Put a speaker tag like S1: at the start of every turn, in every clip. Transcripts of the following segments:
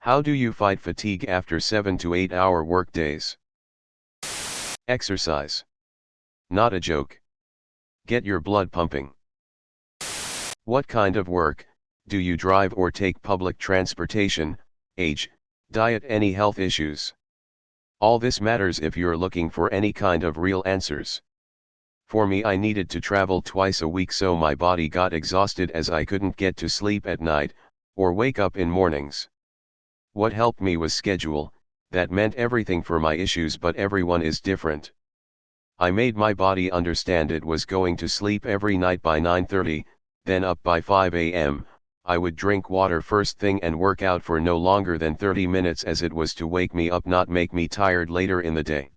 S1: How do you fight fatigue after 7 to 8 hour workdays? Exercise. Not a joke. Get your blood pumping. What kind of work? Do you drive or take public transportation? Age, diet, any health issues? All this matters if you're looking for any kind of real answers. For me, I needed to travel twice a week, so my body got exhausted as I couldn't get to sleep at night, or wake up in mornings. What helped me was schedule. That meant everything for my issues, but everyone is different. I made my body understand it was going to sleep every night by 9:30, then up by 5 a.m., I would drink water first thing and work out for no longer than 30 minutes, as it was to wake me up, not make me tired later in the day.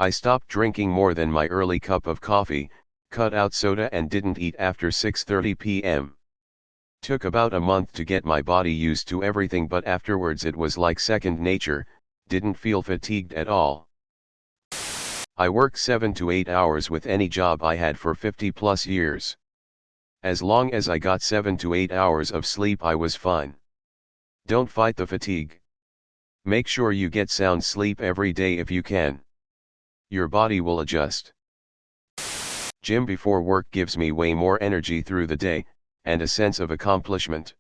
S1: I stopped drinking more than my early cup of coffee, cut out soda, and didn't eat after 6:30 p.m. Took about a month to get my body used to everything, but afterwards it was like second nature, didn't feel fatigued at all. I worked 7 to 8 hours with any job I had for 50 plus years. As long as I got 7 to 8 hours of sleep, I was fine. Don't fight the fatigue. Make sure you get sound sleep every day if you can. Your body will adjust. Gym before work gives me way more energy through the day, and a sense of accomplishment.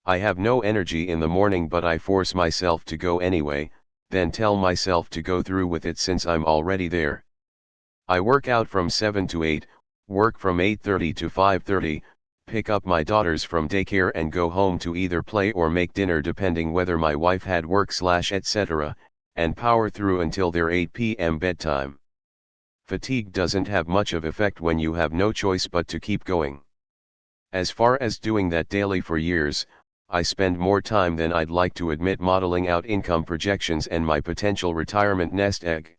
S1: I have no energy in the morning, but I force myself to go anyway, then tell myself to go through with it since I'm already there. I work out from 7 to 8, work from 8:30 to 5:30, pick up my daughters from daycare and go home to either play or make dinner depending whether my wife had work / etc., and power through until their 8 p.m. bedtime. Fatigue doesn't have much of effect when you have no choice but to keep going. As far as doing that daily for years, I spend more time than I'd like to admit modeling out income projections and my potential retirement nest egg.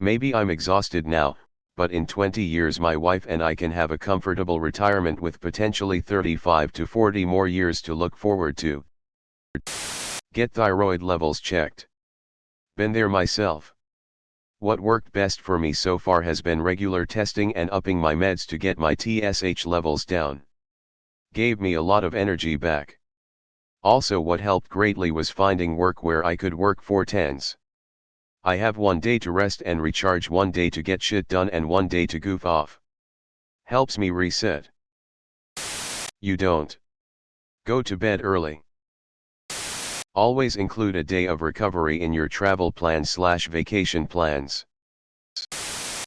S1: Maybe I'm exhausted now, but in 20 years my wife and I can have a comfortable retirement with potentially 35 to 40 more years to look forward to. Get thyroid levels checked. Been there myself. What worked best for me so far has been regular testing and upping my meds to get my TSH levels down. Gave me a lot of energy back. Also, what helped greatly was finding work where I could work 4/10s. I have 1 day to rest and recharge, 1 day to get shit done, and 1 day to goof off. Helps me reset. You don't. Go to bed early. Always include a day of recovery in your travel plans / vacation plans.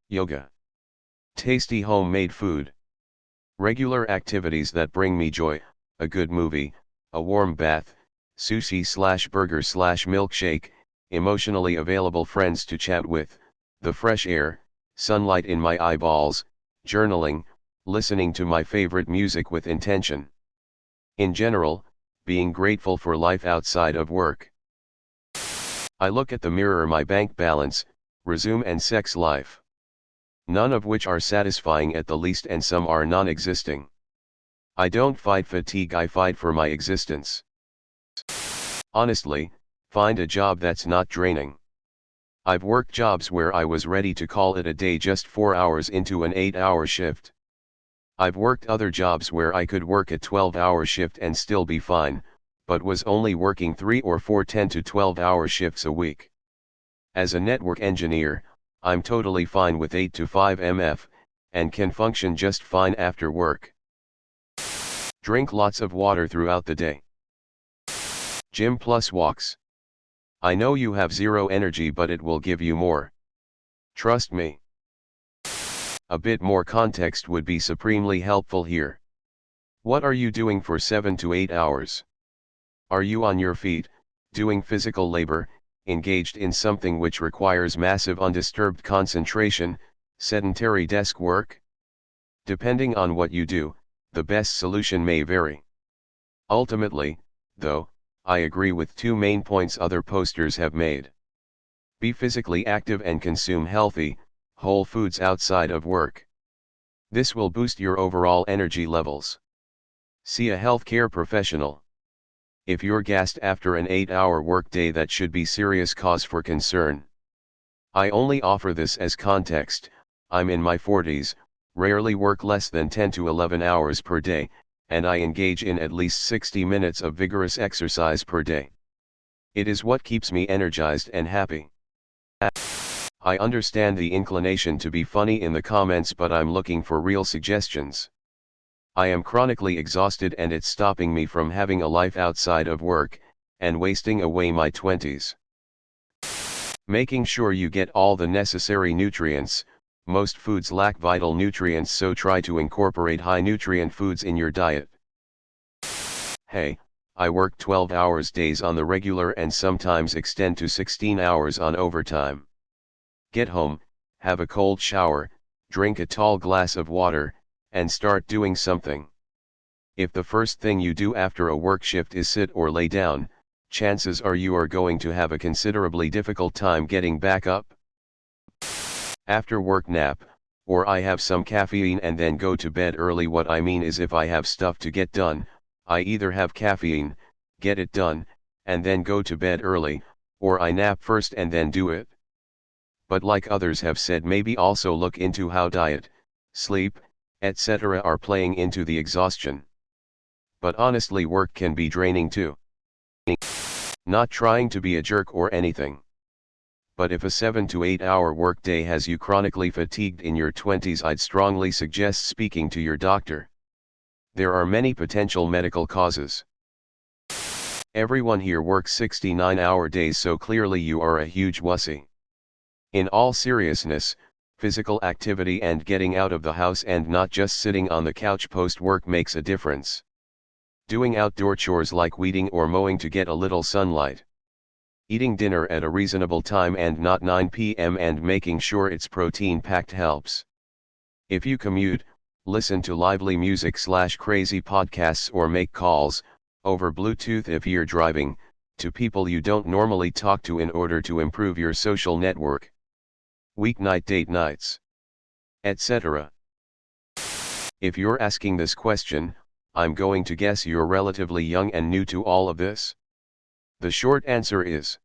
S1: Yoga. Tasty homemade food. Regular activities that bring me joy, a good movie, a warm bath, sushi / burger / milkshake, emotionally available friends to chat with, the fresh air, sunlight in my eyeballs, journaling, listening to my favorite music with intention. In general, being grateful for life outside of work. I look at the mirror, my bank balance, resume, and sex life. None of which are satisfying at the least, and some are non-existing. I don't fight fatigue, I fight for my existence. Honestly, find a job that's not draining. I've worked jobs where I was ready to call it a day just 4 hours into an 8-hour shift. I've worked other jobs where I could work a 12-hour shift and still be fine, but was only working 3 or 4 10 to 12-hour shifts a week. As a network engineer, I'm totally fine with 8 to 5 mf, and can function just fine after work. Drink lots of water throughout the day. Gym plus walks. I know you have zero energy, but it will give you more. Trust me. A bit more context would be supremely helpful here. What are you doing for 7 to 8 hours? Are you on your feet, doing physical labor, engaged in something which requires massive undisturbed concentration, sedentary desk work? Depending on what you do, the best solution may vary. Ultimately, though, I agree with 2 main points other posters have made. Be physically active and consume healthy, whole foods outside of work. This will boost your overall energy levels. See a healthcare professional. If you're gassed after an 8-hour workday, that should be serious cause for concern. I only offer this as context. I'm in my 40s, rarely work less than 10 to 11 hours per day, and I engage in at least 60 minutes of vigorous exercise per day. It is what keeps me energized and happy. I understand the inclination to be funny in the comments, but I'm looking for real suggestions. I am chronically exhausted and it's stopping me from having a life outside of work, and wasting away my 20s. Making sure you get all the necessary nutrients. Most foods lack vital nutrients, so try to incorporate high nutrient foods in your diet. Hey, I work 12 hours days on the regular and sometimes extend to 16 hours on overtime. Get home, have a cold shower, drink a tall glass of water, and start doing something. If the first thing you do after a work shift is sit or lay down, chances are you are going to have a considerably difficult time getting back up. After work nap, or I have some caffeine and then go to bed early. What I mean is, if I have stuff to get done, I either have caffeine, get it done, and then go to bed early, or I nap first and then do it. But like others have said, maybe also look into how diet, sleep, etc. are playing into the exhaustion. But honestly, work can be draining too. Not trying to be a jerk or anything. But if a 7 to 8 hour workday has you chronically fatigued in your 20s, I'd strongly suggest speaking to your doctor. There are many potential medical causes. Everyone here works 69-hour days, so clearly you are a huge wussy. In all seriousness, physical activity and getting out of the house and not just sitting on the couch post-work makes a difference. Doing outdoor chores like weeding or mowing to get a little sunlight. Eating dinner at a reasonable time and not 9 p.m. and making sure it's protein-packed helps. If you commute, listen to lively music/crazy podcasts or make calls, over Bluetooth if you're driving, to people you don't normally talk to in order to improve your social network. Weeknight date nights, etc. If you're asking this question, I'm going to guess you're relatively young and new to all of this. The short answer is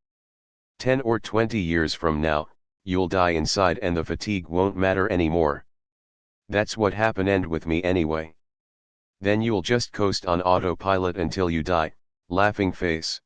S1: 10 or 20 years from now, you'll die inside and the fatigue won't matter anymore. That's what happened with me anyway. Then you'll just coast on autopilot until you die, laughing face.